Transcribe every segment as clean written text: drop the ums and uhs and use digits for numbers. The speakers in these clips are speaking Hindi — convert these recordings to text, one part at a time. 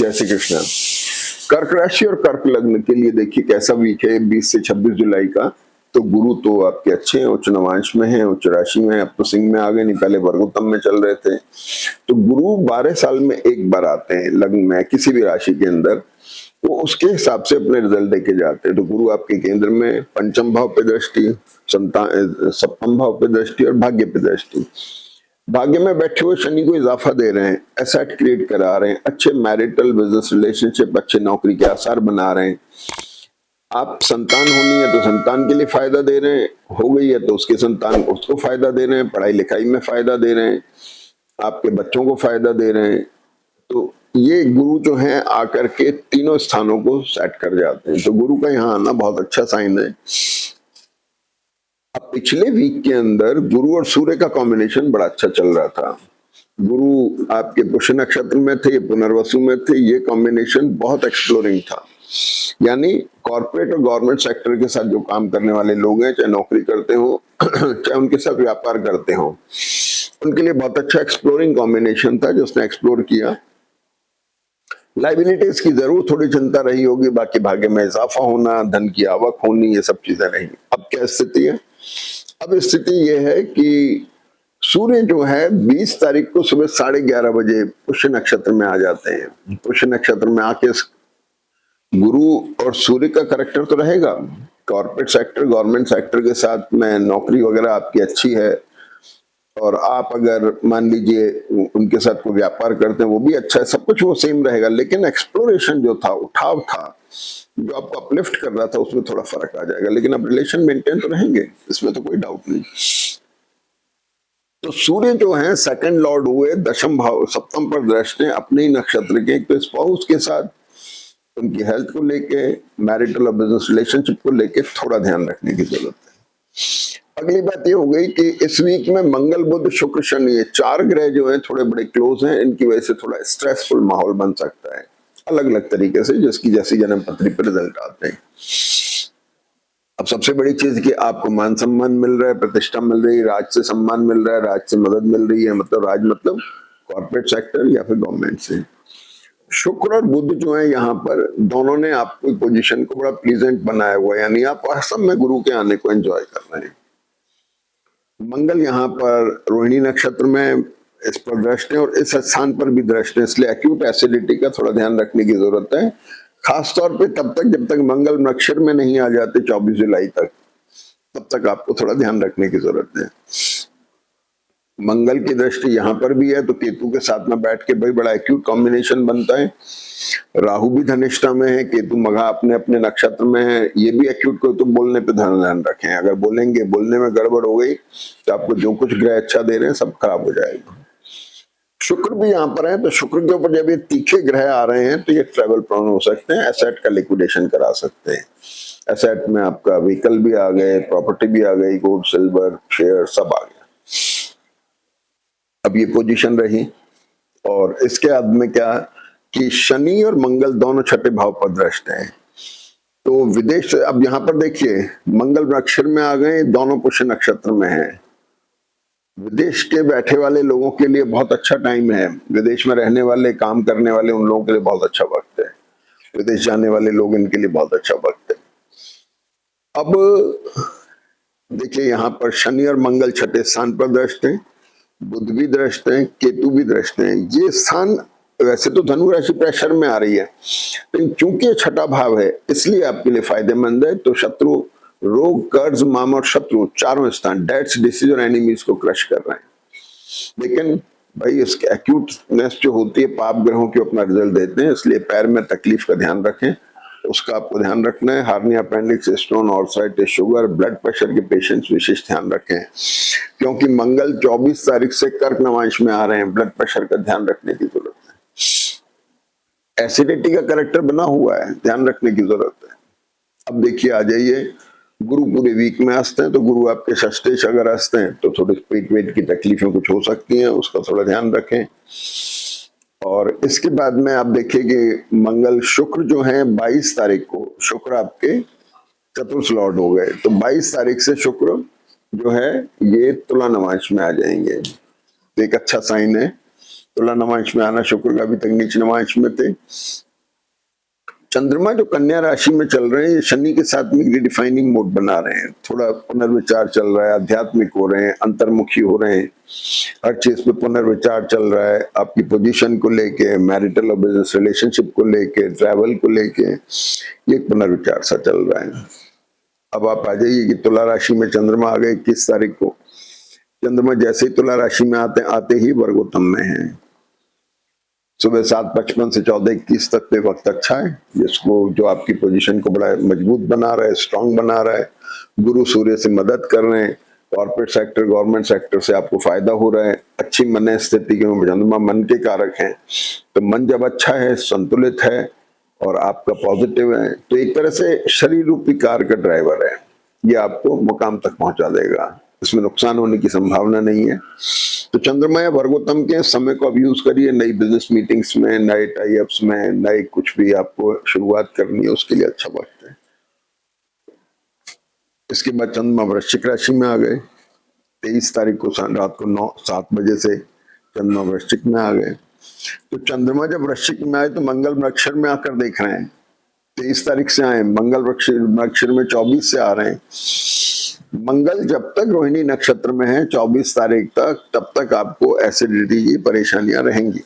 जय श्री कृष्ण। कर्क राशि और कर्क लग्न के लिए देखिए कैसा वीक है 20 से 26 जुलाई का। तो गुरु तो आपके अच्छे हैं, उच्च नवांश में है, उच्च राशि में है। अब तो सिंह में आ गए, नहीं पहले वर्गोत्तम में चल रहे थे। तो गुरु 12 साल में एक बार आते हैं लग्न में किसी भी राशि के अंदर, वो उसके हिसाब से अपने रिजल्ट देके जाते हैं। तो गुरु आपके केंद्र में पंचम भाव पे दृष्टि, सप्तम भाव पे दृष्टि और भाग्य पे दृष्टि। भाग्य में बैठे हुए शनि को इजाफा दे रहे हैं, एसेट क्रिएट करा रहे हैं, अच्छे मैरिटल बिजनेस रिलेशनशिप, अच्छे नौकरी के आसार बना रहे हैं। आप संतान होनी है तो संतान के लिए फायदा दे रहे हैं, हो गई है तो उसके संतान उसको फायदा दे रहे हैं, पढ़ाई लिखाई में फायदा दे रहे हैं, आपके बच्चों को फायदा दे रहे हैं। तो ये गुरु जो है आकर के तीनों स्थानों को सेट कर जाते हैं। तो गुरु का यहाँ आना बहुत अच्छा साइन है। अब पिछले वीक के अंदर गुरु और सूर्य का कॉम्बिनेशन बड़ा अच्छा चल रहा था। गुरु आपके पुष्य नक्षत्र में थे, पुनर्वसु में थे। ये कॉम्बिनेशन बहुत एक्सप्लोरिंग था, यानी कॉर्पोरेट और गवर्नमेंट सेक्टर के साथ जो काम करने वाले लोग हैं, चाहे नौकरी करते हो चाहे उनके साथ व्यापार करते हो, उनके लिए बहुत अच्छा एक्सप्लोरिंग कॉम्बिनेशन था जो उसने एक्सप्लोर किया। लाइबिलिटीज की जरूर थोड़ी चिंता रही होगी, बाकी भाग्य में इजाफा होना, धन की आवक होनी, ये सब चीजें रही। अब क्या स्थिति है? अब स्थिति ये है कि सूर्य जो है 20 तारीख को सुबह 11:30 बजे पुष्य नक्षत्र में आ जाते हैं। पुष्य नक्षत्र में आके गुरु और सूर्य का करेक्टर तो रहेगा। कॉर्पोरेट सेक्टर, गवर्नमेंट सेक्टर के साथ में नौकरी वगैरह आपकी अच्छी है, और आप अगर मान लीजिए उनके साथ कोई व्यापार करते हैं वो भी अच्छा है, सब कुछ वो सेम रहेगा। लेकिन एक्सप्लोरेशन जो था, उठाव था, जो आपको अपलिफ्ट कर रहा था, उसमें थोड़ा फर्क आ जाएगा। लेकिन अब रिलेशन मेंटेन तो रहेंगे, इसमें तो कोई डाउट नहीं। तो सूर्य जो है सेकंड लॉर्ड हुए, दशम भाव सप्तम पर दृष्टि अपने ही नक्षत्र के। तो स्पाउस के साथ उनकी हेल्थ को लेके, मैरिटल और बिजनेस रिलेशनशिप को लेके थोड़ा ध्यान रखने की जरूरत है। अगली बात ये हो गई कि इस वीक में मंगल, बुध, शुक्र, शनि, ये 4 ग्रह जो हैं थोड़े बड़े क्लोज हैं। इनकी वजह से थोड़ा स्ट्रेसफुल माहौल बन सकता है, अलग अलग तरीके से, जिसकी जैसी जन्म पत्री पर रिजल्ट आते हैं। अब सबसे बड़ी चीज कि आपको मान सम्मान मिल रहा है, प्रतिष्ठा मिल रही है, राज से सम्मान मिल रहा है, राज से मदद मिल रही है। मतलब राज मतलब कॉर्पोरेट सेक्टर या फिर गवर्नमेंट से। शुक्र और बुध जो है यहाँ पर दोनों ने आपकी पोजीशन को बड़ा प्लीजेंट बनाया हुआ है, यानी आप असम में गुरु के आने को एंजॉय कर रहे हैं। मंगल यहाँ पर रोहिणी नक्षत्र में इस पर दृष्टि और इस स्थान पर भी दृष्टि, इसलिए एक्यूट एसिडिटी का थोड़ा ध्यान रखने की जरूरत है। खास तौर पे तब तक जब तक मंगल नक्षत्र में नहीं आ जाते 24 जुलाई तक, तब तक आपको थोड़ा ध्यान रखने की जरूरत है। मंगल की दृष्टि यहाँ पर भी है तो केतु के साथ में बैठ के भाई बड़ा एक्यूट कॉम्बिनेशन बनता है। राहु भी धनिष्ठा में है, केतु मघा अपने अपने नक्षत्र में है, ये भी एक्यूट को। तो बोलने पे ध्यान रखें, अगर बोलेंगे, बोलने में गड़बड़ हो गई तो आपको जो कुछ ग्रह अच्छा दे रहे हैं सब खराब हो जाएगा। शुक्र भी यहाँ पर है, तो शुक्र के ऊपर जब ये तीखे ग्रह आ रहे हैं तो ये ट्रेवल प्रोन हो सकते हैं, एसेट का लिक्विडेशन करा सकते हैं। एसेट में आपका व्हीकल भी आ गए, प्रॉपर्टी भी आ गई, गोल्ड सिल्वर शेयर सब आ गया। अब ये पोजीशन रही, और इसके बाद में क्या कि शनि और मंगल दोनों छठे भाव पर दृष्ट हैं। तो विदेश से अब यहाँ पर देखिए मंगल नक्षत्र में आ गए, दोनों पुष्य नक्षत्र में हैं। विदेश के बैठे वाले लोगों के लिए बहुत अच्छा टाइम है। विदेश में रहने वाले, काम करने वाले, उन लोगों के लिए बहुत अच्छा वक्त है। विदेश जाने वाले लोग, इनके लिए बहुत अच्छा वक्त है। अब देखिए यहाँ पर शनि और मंगल छठे स्थान पर दृष्ट हैं, बुध भी दृष्ट हैं, केतु भी दृष्ट हैं। ये स्थान वैसे तो धनु राशि प्रेशर में आ रही है, लेकिन चूंकि छठा भाव है इसलिए आपके लिए फायदेमंद है। तो शत्रु, रोग, कर्ज, माम और शत्रु चारों स्थान डेट्स, डिसीज और एनिमीज को क्रश कर रहे हैं। लेकिन भाई इसके एक्यूटनेस जो होती है, पाप ग्रहों के अपना रिजल्ट देते हैं, इसलिए पैर में तकलीफ का ध्यान रखें, उसका आपको ध्यान रखना है। Hernia, appendix, stone, arthritis, sugar, blood pressure के पेशेंट्स विशेष ध्यान रखें, क्योंकि मंगल 24 तारीख से कर्क नवांश में आ रहे हैं। ब्लड प्रेशर का ध्यान रखने की जरूरत है। एसिडिटी का करेक्टर बना हुआ है, ध्यान रखने की जरूरत है। अब देखिए आ जाइए, गुरु पूरे वीक में हंसते हैं, तो गुरु आपके षष्ठेश अगर हंसते हैं तो थोड़ी पेट वेट की तकलीफें कुछ हो सकती हैं, उसका थोड़ा ध्यान रखें। और इसके बाद में आप देखिए कि मंगल शुक्र जो है 22 तारीख को शुक्र आपके चतुर्थ लॉर्ड हो गए, तो 22 तारीख से शुक्र जो है ये तुला नवांश में आ जाएंगे। तो एक अच्छा साइन है। तुला नवांश में आना, शुक्र का अभी तक नीच नवांश में थे। चंद्रमा जो कन्या राशि में चल रहे हैं, ये शनि के साथ में रिडिफाइनिंग मोड बना रहे हैं, थोड़ा पुनर्विचार चल रहा है, आध्यात्मिक हो रहे हैं, अंतर्मुखी हो रहे हैं, हर चीज पे पुनर्विचार चल रहा है, आपकी पोजीशन को लेके, मैरिटल और बिजनेस रिलेशनशिप को लेके, ट्रैवल को लेके, ये पुनर्विचार सा चल रहा है। अब आप आ जाइए कि तुला राशि में चंद्रमा आ गए 21 तारीख को। चंद्रमा जैसे ही तुला राशि में आते ही वर्गोत्तम में है। सुबह 7:55 से 14:21 तक पे वक्त अच्छा है, जिसको जो आपकी पोजीशन को बड़ा मजबूत बना रहा है, स्ट्रांग बना रहा है। गुरु सूर्य से मदद कर रहे हैं, कॉर्पोरेट सेक्टर, गवर्नमेंट सेक्टर से आपको फायदा हो रहा है। अच्छी मन स्थिति, क्योंकि चंद्रमा मन के कारक हैं, तो मन जब अच्छा है, संतुलित है और आपका पॉजिटिव है, तो एक तरह से शरीर रूपी कार का ड्राइवर है, ये आपको मुकाम तक पहुंचा देगा, इसमें नुकसान होने की संभावना नहीं है। तो चंद्रमा या वर्गोत्तम के समय को अब यूज करिए, नई बिजनेस मीटिंग्स में, नए टाई अप्स में, नए कुछ भी आपको शुरुआत करनी है, उसके लिए अच्छा वक्त है। इसके बाद चंद्रमा वृश्चिक राशि में आ गए 23 तारीख को रात को 7 बजे से चंद्रमा वृश्चिक में आ गए। तो चंद्रमा जब वृश्चिक में आए तो मंगल वृक्षर में आकर देख रहे हैं, 23 तारीख से आए, मंगल वृक्षर में 24 से आ रहे हैं। मंगल जब तक रोहिणी नक्षत्र में है 24 तारीख तक, तब तक आपको एसिडिटी की परेशानियां रहेंगी,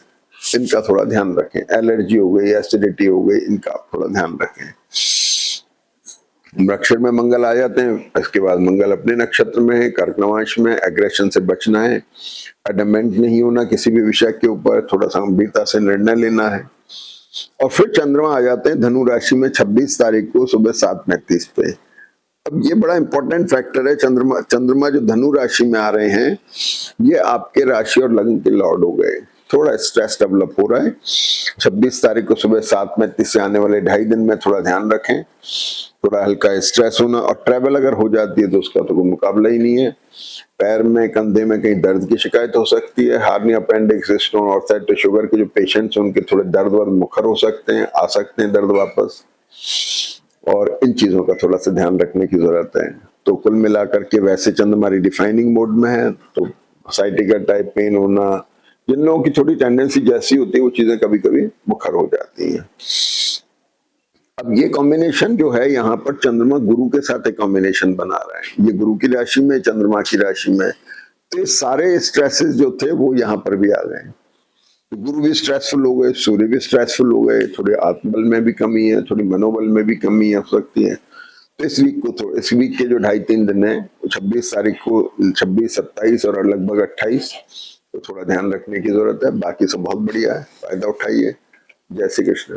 इनका थोड़ा ध्यान रखें। एलर्जी हो गई, एसिडिटी हो गई, इनका आप थोड़ा ध्यान रखें। वृक्षर में मंगल आ जाते हैं, इसके बाद मंगल अपने नक्षत्र में है, कर्क नवांश में। एग्रेशन से बचना है, एडमेंट नहीं होना किसी भी विषय के ऊपर, थोड़ा सा गंभीरता से निर्णय लेना है। और फिर चंद्रमा आ जाते हैं धनु राशि में 26 तारीख को सुबह 7:35 पे। अब ये बड़ा इंपॉर्टेंट फैक्टर है, चंद्रमा जो धनु राशि में आ रहे हैं, ये आपके राशि और लग्न के लॉर्ड हो गए, थोड़ा स्ट्रेस डेवलप हो रहा है। 26 तारीख को सुबह 7:35 से आने वाले 2.5 दिन में थोड़ा ध्यान रखें, थोड़ा हल्का स्ट्रेस होना, और ट्रैवल अगर हो जाती है तो उसका तो कोई मुकाबला ही नहीं है। पैर में, कंधे में कहीं दर्द की शिकायत हो सकती है, हार्निया, अपेंडिक्स, स्टोन और सेट शुगर के जो पेशेंट्स हैं उनके थोड़े दर्द वर्द मुखर हो सकते हैं, आ सकते हैं दर्द वापस, और इन चीजों का थोड़ा सा ध्यान रखने की जरूरत है। तो कुल मिलाकर के वैसे चंद्रमा रिडिफाइनिंग मोड में है, तो साइटिका टाइप पेन होना, जिन लोगों की थोड़ी टेंडेंसी जैसी होती है वो चीजें कभी कभी मुखर हो जाती हैं। अब ये कॉम्बिनेशन जो है, यहाँ पर चंद्रमा गुरु के साथ एक कॉम्बिनेशन बना रहा है, ये गुरु की राशि में, चंद्रमा की राशि में, तो ये सारे स्ट्रेसेस जो थे वो यहाँ पर भी आ गए। गुरु भी स्ट्रेसफुल हो गए, सूर्य भी स्ट्रेसफुल हो गए, थोड़े आत्मबल में भी कमी है, थोड़ी मनोबल में भी कमी हो सकती है। तो इस वीक के जो 2.5-3 दिन है, 26 तारीख को, 26, 27 और लगभग 28, तो थोड़ा ध्यान रखने की जरूरत है। बाकी सब बहुत बढ़िया है, फायदा उठाइए। जय श्री कृष्ण।